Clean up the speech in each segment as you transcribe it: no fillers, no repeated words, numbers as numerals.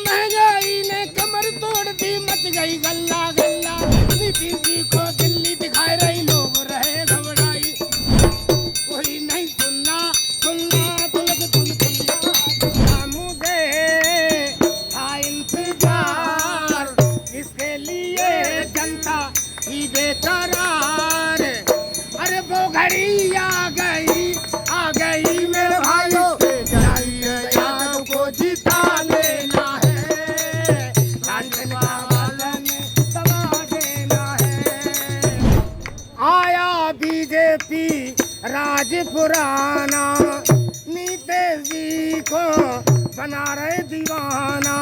महंगाई ने कमर तोड़ दी, मच गई गल्ला गल्ला। नीतीश जी को दिल्ली दिखाए रही, लोग रहे घबराई। कोई नहीं सुनना सुनना तुलक तुम सुनना। मुझे था इंतजार, इसके लिए जनता ही बेकरार। अरे वो घड़ी आ गई मेरे भाइयों, यादों को जिता लेना है, लालटेन का बालन दबा देना है। आया बीजेपी राज पुराना, नीतीश जी को बना रहे दीवाना।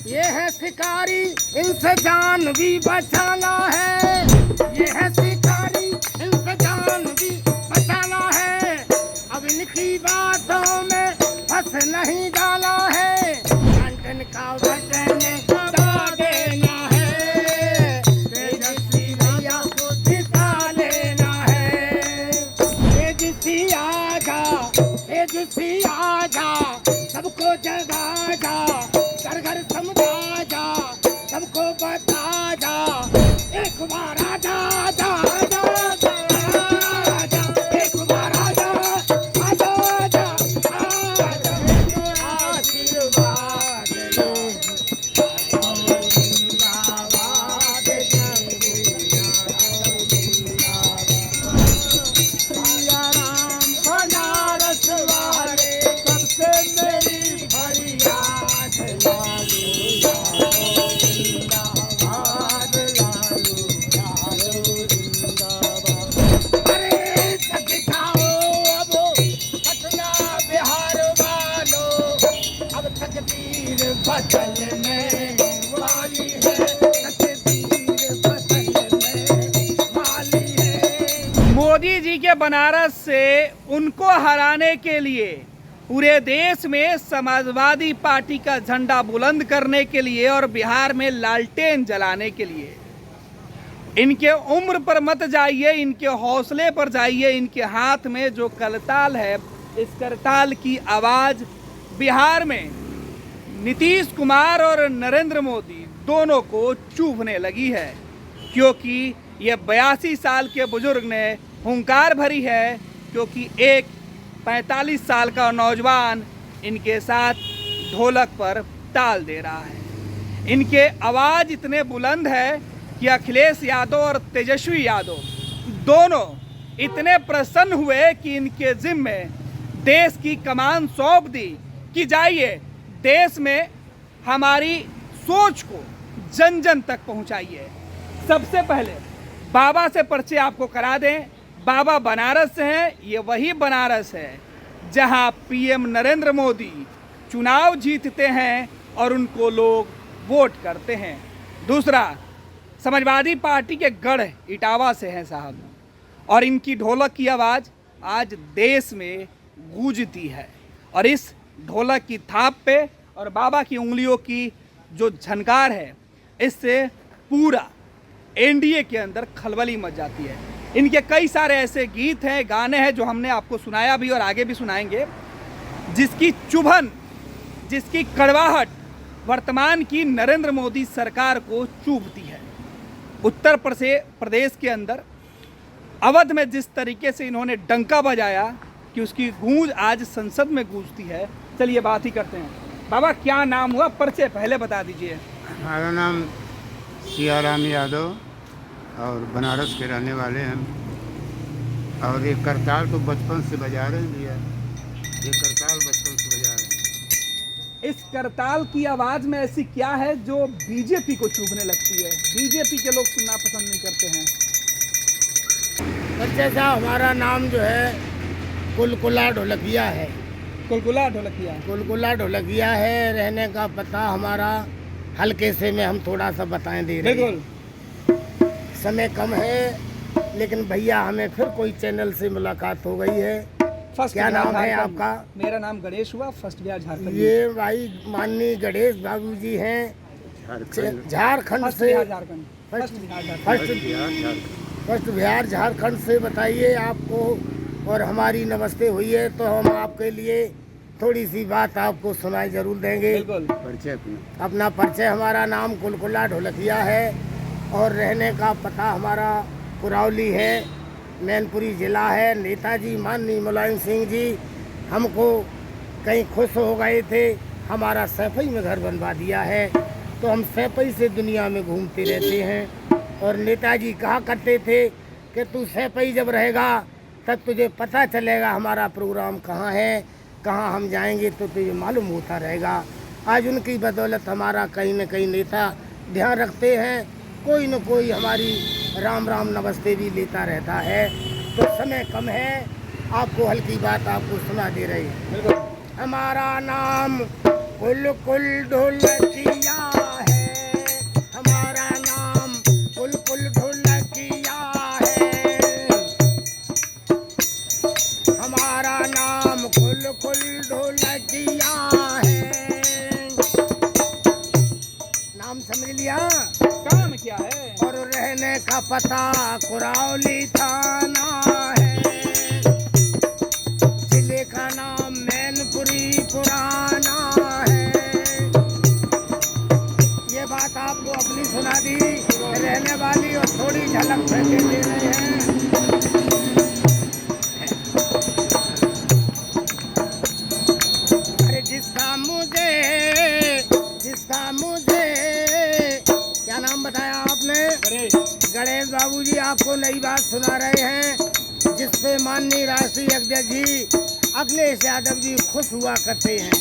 ये है शिकारी, इनसे जान भी बचाना है। ये है शिकारी, इनसे जान भी बचाना है। अब इनकी बातों में फंस नहीं जाना है, लालटेन का बटन दबा देना है, तेजस्वी भैया को जिता लेना है। तेजस्वी आजा, तेजस्वी आजा, सबको जगा जा, घर घर समझा जा, सबको बता जा। एक बार आजा आजा आजा आजा आजा, एक बार आजा आजा आजा आजा। आशीर्वाद लो, जिंदाबाद सिया राम बनारस वाले, सबसे मेरी फरियाद लालू यादव जिंदाबाद, लालू यादव जिंदाबाद। अरे थक जाओ अब पटना बिहार वालों, अब तकदीर बदलने वाली है, तकदीर बदलने वाली है। मोदी जी के बनारस से उनको हराने के लिए पूरे देश में समाजवादी पार्टी का झंडा बुलंद करने के लिए और बिहार में लालटेन जलाने के लिए इनके उम्र पर मत जाइए, इनके हौसले पर जाइए। इनके हाथ में जो करताल है, इस करताल की आवाज़ बिहार में नीतीश कुमार और नरेंद्र मोदी दोनों को चुभने लगी है, क्योंकि ये 82 साल के बुजुर्ग ने हुंकार भरी है, क्योंकि एक 45 साल का नौजवान इनके साथ ढोलक पर ताल दे रहा है। इनके आवाज़ इतने बुलंद है कि अखिलेश यादव और तेजस्वी यादव दोनों इतने प्रसन्न हुए कि इनके जिम्मे देश की कमान सौंप दी कि जाइए देश में हमारी सोच को जन जन तक पहुंचाइए। सबसे पहले बाबा से परिचय आपको करा दें। बाबा बनारस से हैं। ये वही बनारस है जहां पीएम नरेंद्र मोदी चुनाव जीतते हैं और उनको लोग वोट करते हैं। दूसरा, समाजवादी पार्टी के गढ़ इटावा से हैं साहब, और इनकी ढोलक की आवाज़ आज देश में गूंजती है। और इस ढोलक की थाप पे और बाबा की उंगलियों की जो झनकार है, इससे पूरा एनडीए के अंदर खलबली मच जाती है। इनके कई सारे ऐसे गीत हैं, गाने हैं जो हमने आपको सुनाया भी और आगे भी सुनाएंगे, जिसकी चुभन, जिसकी कड़वाहट वर्तमान की नरेंद्र मोदी सरकार को चुभती है। उत्तर प्रदेश के अंदर अवध में जिस तरीके से इन्होंने डंका बजाया कि उसकी गूंज आज संसद में गूंजती है। चलिए बात ही करते हैं। बाबा क्या नाम हुआ, परिचय पहले बता दीजिए। हमारा नाम सियाराम यादव और बनारस के रहने वाले हैं। और ये करताल तो बचपन से बजा रहे हैं भैया, ये करताल बचपन से बजा रहे हैं। इस करताल की आवाज़ में ऐसी क्या है जो बीजेपी को चुभने लगती है, बीजेपी के लोग सुनना पसंद नहीं करते हैं? बच्चे साहब, हमारा नाम जो है कुलकुला ढोलकिया है। कुलकुला ढोलकिया? कुलकुला ढोलकिया है। रहने का पता हमारा हल्के से में हम थोड़ा सा बताएं दे रहे हैं। समय कम है, लेकिन भैया हमें फिर कोई चैनल से मुलाकात हो गई है। क्या नाम है आपका? मेरा नाम गणेश हुआ, फर्स्ट बिहार झारखंड। ये भाई माननीय गणेश बाबू जी हैं, झारखंड से। फर्स्ट बिहार झारखंड से। बताइए, आपको और हमारी नमस्ते हुई है तो हम आपके लिए थोड़ी सी बात आपको सुनाई जरूर देंगे। बिल्कुल। परिचय अपना। अपना परिचय, हमारा नाम कुलकुला ढोलकिया है और रहने का पता हमारा कुरावली है, मैनपुरी ज़िला है। नेताजी माननीय मुलायम सिंह जी हमको कहीं खुश हो गए थे, हमारा सैफई में घर बनवा दिया है, तो हम सैफई से दुनिया में घूमते रहते हैं। और नेताजी कहा करते थे कि तू सैफई जब रहेगा तब तुझे पता चलेगा हमारा प्रोग्राम कहाँ है, कहाँ हम जाएंगे, तो तुझे मालूम होता रहेगा। आज उनकी बदौलत हमारा कहीं न कहीं नेता ध्यान रखते हैं, कोई न कोई हमारी राम राम नमस्ते भी लेता रहता है। तो समय कम है, आपको हल्की बात आपको सुना दे रहे हैं। हमारा नाम कुलकुल ढोलकिया है, हमारा नाम कुलकुल ढोलकिया है, हमारा नाम कुलकुल ढोलकिया है। नाम समझ लिया? काम क्या है? और रहने का पता कुरावली थाना है, जिले का नाम मैनपुरी पुराना है। ये बात आपको अपनी सुना दी, रहने वाली और थोड़ी झलक पहले दे रहे हैं। अरे जिसका मुझे क्या नाम बताया आपने? गणेश बाबू जी आपको नई बात सुना रहे हैं, जिसपे माननीय राष्ट्रीय अध्यक्ष जी अखिलेश यादव जी खुश हुआ करते हैं।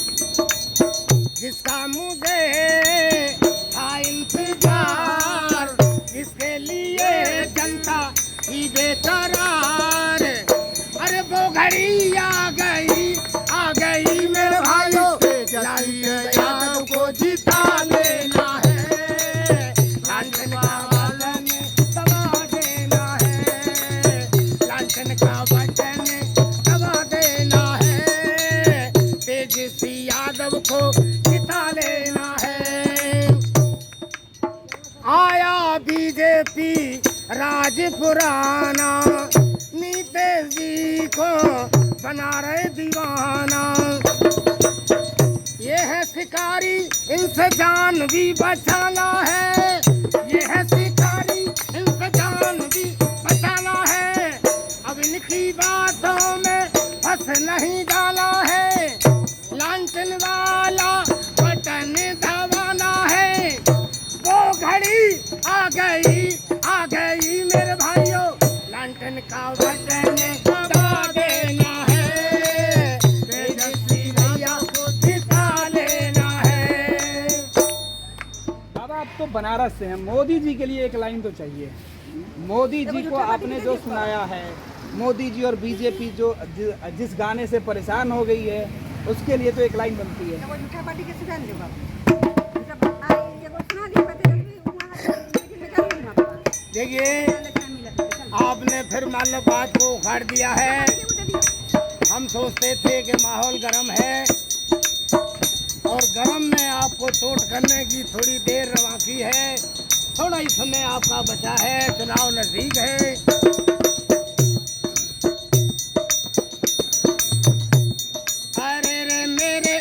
जिसका मुझे था इंतजार, जिसके लिए जनता ही बेकरार, अरे वो घड़ी आ गई मेरे भाइयों, यादव को जिता लेना है, लालटेन का बटन दबा देना है, लालटेन का बटन दबा देना है, तेजस्वी यादव को जिता लेना है। आया बीजेपी राज पुराना, नीतीश जी को बना रहे दीवाना। ये है शिकारी, इनसे जान भी बचाना है, ये है शिकारी, इनसे जान भी बचाना है। अब इनकी बातों में फंस नहीं जाना है, लालटेन वाला बटन दबाना है। वो घड़ी आ गई मेरे भाइयों, लालटेन का बटन दबा देना है, तेजस्वी भैया को जिता लेना है। बाबा आप तो बनारस से हैं, मोदी जी के लिए एक लाइन तो चाहिए। मोदी जी को आपने जो सुनाया है, मोदी जी और बीजेपी जो जिस गाने से परेशान हो गई है, उसके लिए तो एक लाइन बनती है। देखिए आपने फिर मान लो बात को उखाड़ दिया है। हम सोचते थे कि माहौल गर्म है और गर्म में आपको चोट करने की थोड़ी देर बाकी है, थोड़ा ही समय आपका बचा है, चुनाव नजदीक है। अरे रे मेरे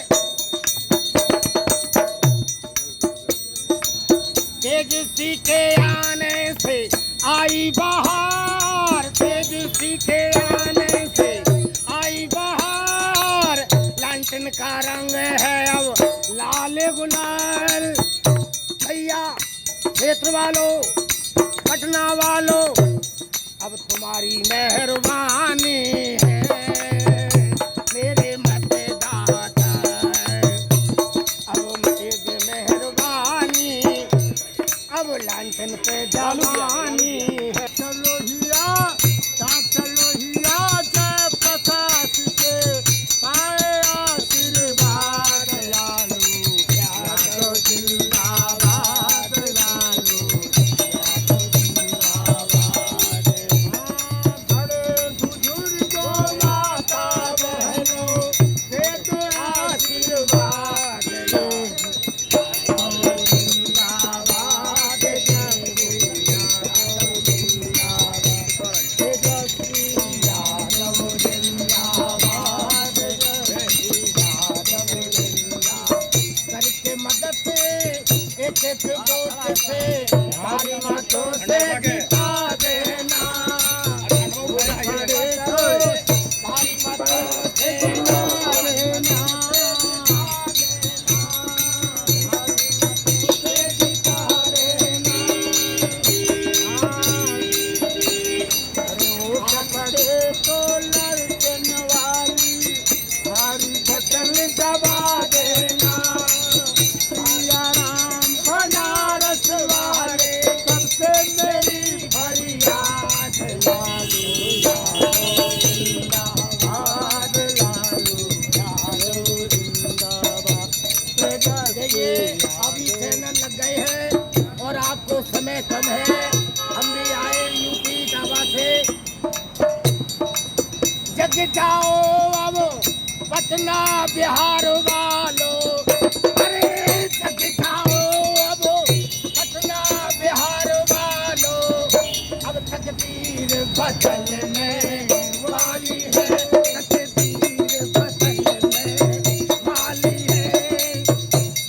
तेजस्वी के आने से आई बहार, तेजस्वी के आने से आई बहार, लालटेन का रंग है अब लाल गुलाल। भैया क्षेत्र वालों, पटना वालों, अब तुम्हारी मेहरबानी है, मेरे मतदाता, अब मेरी मेहरबानी, अब लालटेन पे जवानी है। चलो हिया जय प्रकाश से पाए आशीर्वाद, लालू यादव जिंदाबाद, लालू यादव जिंदाबाद। बड़े बुजुर्गों माता बहनों दे दो आशीर्वाद, यादव जिंदाबाद, यादव सिर्फ वोट से भारी मतों से जिता देना, खड़े तो भारी मतों से जिता देना, तो लड़कन वाली भारी बटन दबा देना, सिया राम बनारस वाले सबसे मेरी फरियाद, लालू यादव जिंदाबाद, लालू यादव जिंदाबाद। देखिए अभी चैनल लग गए हैं और आपको समय कम है, हम भी आए यूपी इटावा से। जग जाओ अब पटना बिहार वालों, अरे जग जाओ अब पटना बिहार वालों, अब तकदीर बदलने वाली है, तकदीर बदलने वाली है।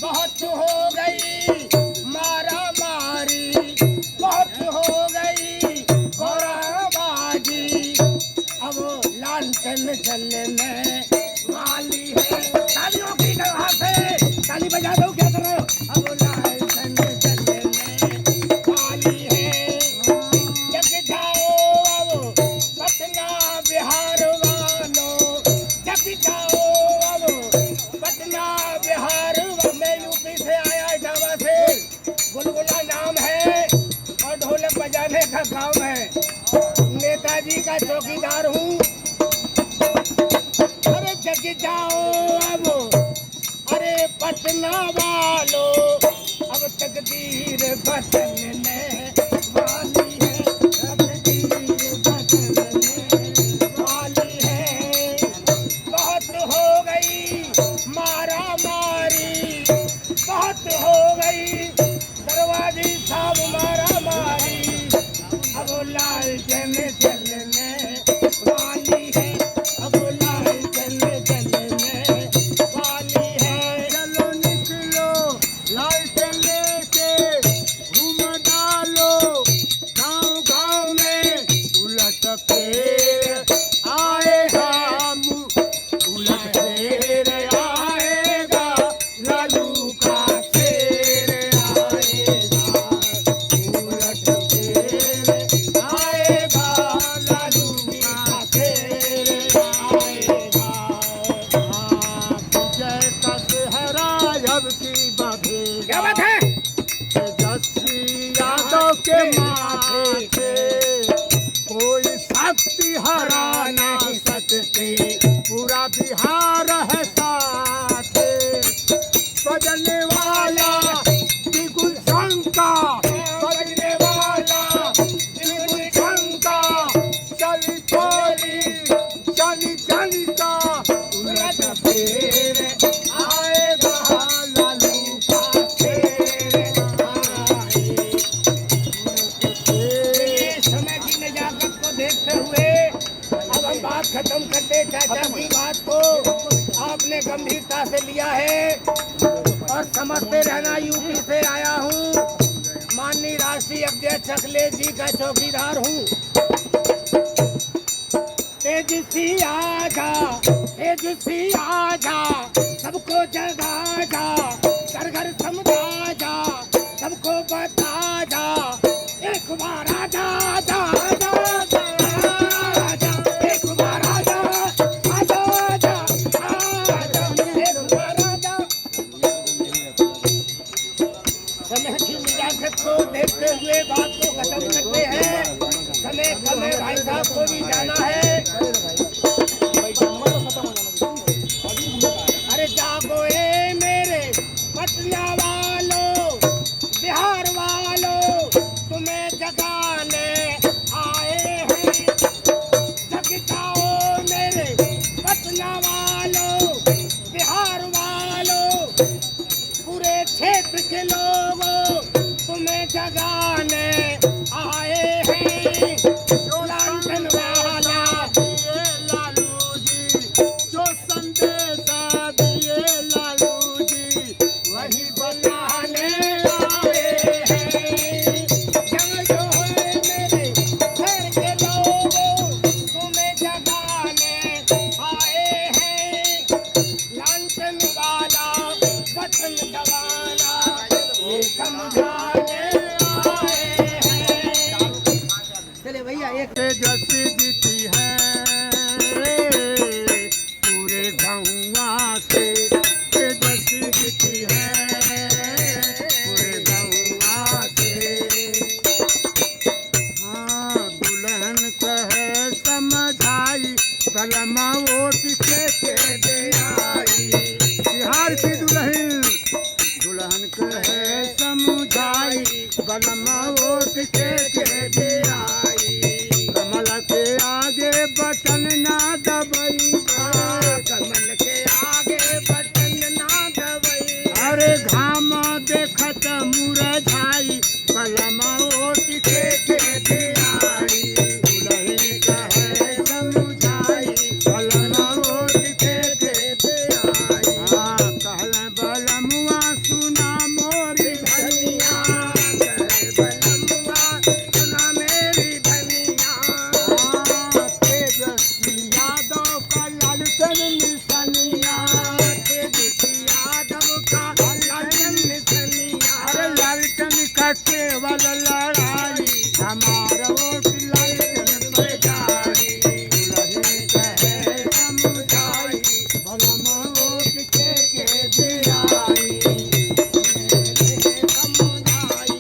बहुत हो गई मारा मारी, बहुत हो गई गोराबाजी, अब लालटेन जलने वाली है। तालियों की गवाह से ताली बजा दो, क्या कर रहे हो? अब लालटेन जलने वाली है। जग जाओ अब पटना बिहार वालों, जग जाओ अब पटना बिहार वालों। मैं यूपी से आया, इटावा से। गुलगुला नाम है और ढोलक बजाने का काम है। नेताजी का चौकीदार हूँ। अरे जग जाओ अब अरे पटना वालों, अब तकदीर बदलने वाली है, तकदीर बदलने वाली है। बहुत हो गई मारा मारी, बहुत हो गई दरवाजी साहब मारा मारी, अब लालटेन जलने वाली है, अब लालटेन जलने वाली है। चलो निकलो लालटेन लेके घूम डालो, गाँव गाँव में उलट फेर आएगा, उलट फेर आएगा, लालू का शेर आएगा, उलट फेर आएगा, लालू का शेर आएगा। विजय का सेहरा अब की बधेगा, क्या बात है? तेजस्वी यादव के माथे पे कोई शक्ति हरा नहीं सकती, पूरा बिहार है साथ, बजने वाला बिल्कुल शंका, बजने वाला बिल्कुल शंका, चली चली चली चली का उलट फेर आएगा, लालू का शेर आएगा। समय की नजाकत को देखते हुए अब हम बात खत्म करते। चाचा की बात को आपने गंभीरता से लिया है और समझते रहना। यूपी से आया हूँ, माननीय राष्ट्रीय अध्यक्ष अखिलेश जी का चौकीदार हूँ। तेजस्वी आजा, तेजस्वी आजा, सबको जगा जा, घर घर समझा जा, सबको बता जा, एक बार आजा आजा आजा आजा आजा, एक बार आजा आजा आजा आजा, एक बार आजा। समय की निजाकत को देखते हुए बात को खत्म करते हैं। समय कम है, भाई साहब को भी जाना है। अरे जागो ए मेरे पटना वालों, बिहार वालों, तुम्हें जगाने आए हैं। जग जाओ मेरे पटना वालों, बिहार वालों, पूरे क्षेत्र के लोगों, तुम्हें जगाने आए हैं। जो लालटेन वाला दिए लालू जी, जो संदेशा दिए लालू जी, वही बनाने आए तेजस्वी जीती है पूरे गौवा से, तेजस्वी जीती है पूरे गौवा से। हाँ दुल्हन कहे समझाई कलमा वोट के दे आई। बिहार की दुल्हन दुल्हन कहे समझाई कलमा वोट के दे आई। कमल के आगे बटन ना दबई, कमल के आगे बटन ना दबई। अरे घाम देखत मुरझाई कलमा वोट के दे आई। दुल्हन कहे समझाई कलमा वोट के दे आई। हाँ कहले बलमुआ सुना मोरी धनिया, बलमुआ सुना मेरी धनिया। तेजस्वी यादव का लालटेन निशानिया, तेजस्वी यादव का लालटेन निशानिया। अरे लालटेन का केवल लड़ाई हमारा वोट लालटेन पे जाई। दुल्हन कहे समझाई भलमा वोट के दे आई। समझाई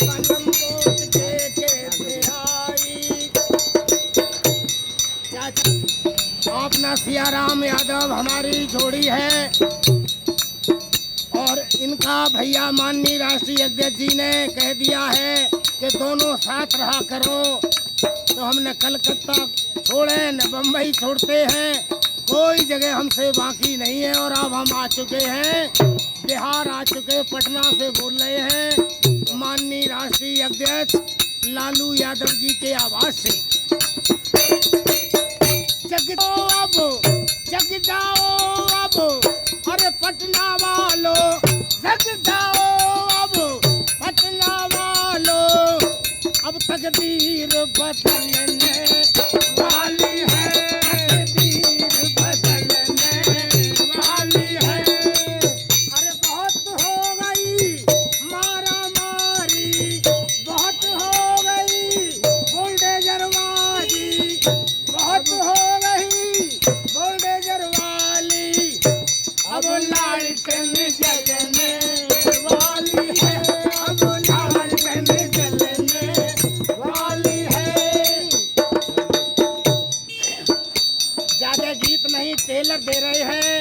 कलम वोट के दे आई। अपना सियाराम यादव हमारी जोड़ी है और इनका भैया माननीय राष्ट्रीय अध्यक्ष जी ने कह दिया है कि दोनों साथ रहा करो। तो हमने कलकत्ता छोड़े न बम्बई छोड़ते हैं, कोई जगह हमसे बाकी नहीं है। और अब हम आ चुके हैं बिहार, आ चुके पटना से बोल रहे हैं माननीय राष्ट्रीय अध्यक्ष लालू यादव जी के आवाज से। जग जाओ अब, जग जाओ अब, अरे पटना वालों जग जाओ अब, पटना वालों अब तकदीर बदलने वाली है, तकदीर बदलने वाली है। अरे बहुत हो गई मारा मारी, बहुत हो गई बुलडोजरबाजी, बहुत हो गई बुलडोजर वाली। अब लालटेन जलने वाली है, अब लालटेन जलने वाली है। ज्यादा गीत नहीं टेलर दे रहे हैं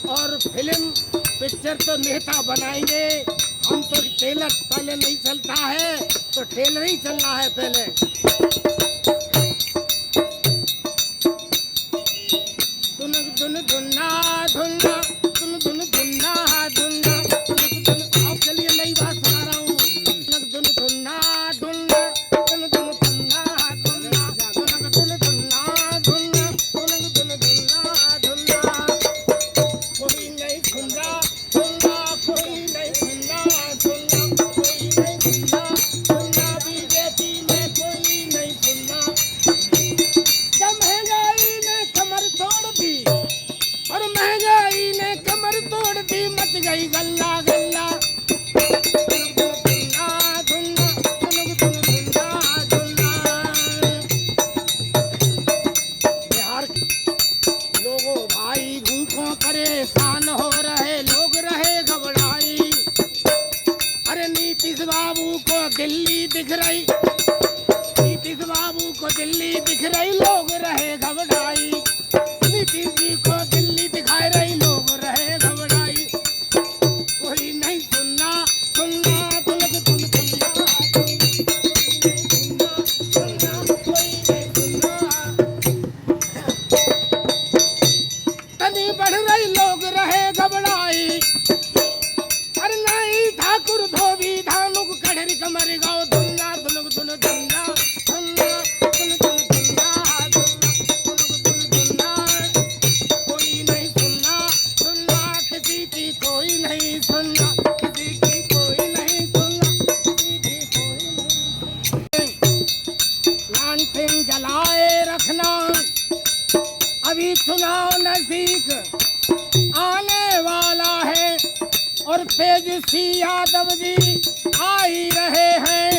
और फिल्म पिक्चर तो नेता बनाएंगे। हम तो टेलर पहले नहीं चलता है तो टेलर ही चलना है पहले। धुन धुन धुन्ना धुन्ना धुन धुन धुन्ना धुन्ना धुन धुन। अब चलिए नई बात सुना रहा हूँ। धुन धुन धुन्ना धुन्ना धुन धुन धुन्ना धुन्ना धुन धुन धुन्ना धुन्ना धुन धुन धुन्ना धुन्ना। कोई नहीं सुन रहा सुनना, कोई नहीं सुनना सुनना, कोई नहीं सुनना सुनना। बीजेपी में कोई नहीं सुनना। जब महंगाई ने कमर तोड़ दी और महंगाई ने कमर तोड़ दी, मच गई गल्ला गल्ला। धुन्ना धुन्ना धुन धुन्ना धुन्ना। बिहार के लोगों भाई भूखों परेशान हो रहे लोग रहे घबराई। अरे नीतीश बाबू को दिल्ली दिख रही, नीतीश बाबू को दिल्ली दिख रही, लोग रहे घबराई। नीतीश जी को दिल्ली दिखाई रही, लोग रहे घबराई। कोई नहीं सुनना सुनना तुलक तुल सुनना सुनना सुनना, कोई नहीं सुनना। तनी बढ़ रही, लोग रहे घबराई। अरे नहीं ठाकुर धोबी धानुक कढ़री कमर गाओ धुन्ना धुनुक धुन धुन्ना धुन्ना धुन धुन धुन्ना धुन्ना धुनुक धुन धुन्ना। कोई नहीं सुनना सुनना किसी की, कोई नहीं सुनना किसी की, कोई नहीं सुनना किसी की, कोई नहीं। लालटेन जलाए रखना, अभी चुनाव नजदीक आने वाला है और तेजस्वी यादव जी आ ही रहे हैं।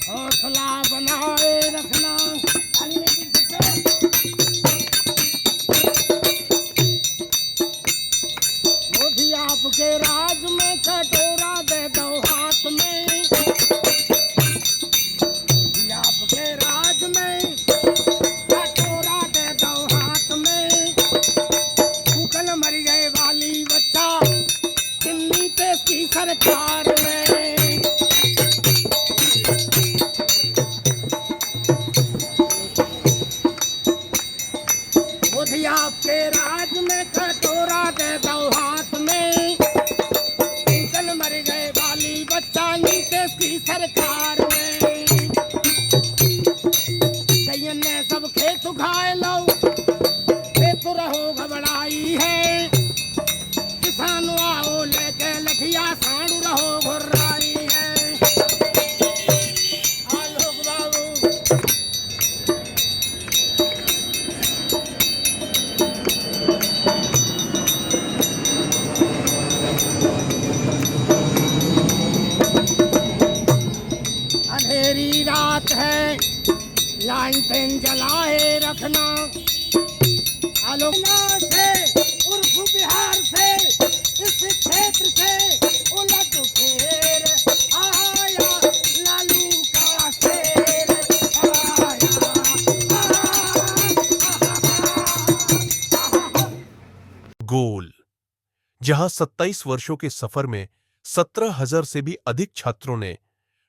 हौसला बनाए रखना। राज में कटोरा दे दो हाथ में, आपके राज में कटोरा दे दो हाथ में। भूखल मर गए वाली बच्चा दिल्ली देश की सरकार में। मोदी आपके राज में कटोरा दे दो हाथ में, भूखल मर गए वाली बच्चा देश की सरकार में। कईयों ने सब खेत उगाए लो, खेत रहो घबराई है, किसान आओ लेके लठिया सांड रहो घुर्राई है। आलोक बाबू अंधेरी रात है, लालटेन जलाए रखना। आलोकना से उर्फ बिहार से, इस क्षेत्र से उलट फेर आया लालू का शेर आया। गोल, जहां 27 वर्षों के सफर में 17,000 से भी अधिक छात्रों ने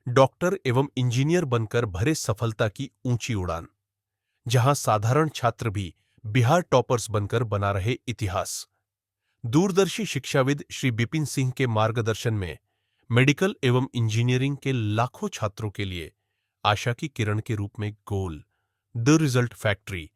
डॉक्टर एवं इंजीनियर बनकर भरे सफलता की ऊंची उड़ान, जहां साधारण छात्र भी बिहार टॉपर्स बनकर बना रहे इतिहास। दूरदर्शी शिक्षाविद श्री बिपिन सिंह के मार्गदर्शन में मेडिकल एवं इंजीनियरिंग के लाखों छात्रों के लिए आशा की किरण के रूप में गोल, द रिजल्ट फैक्ट्री।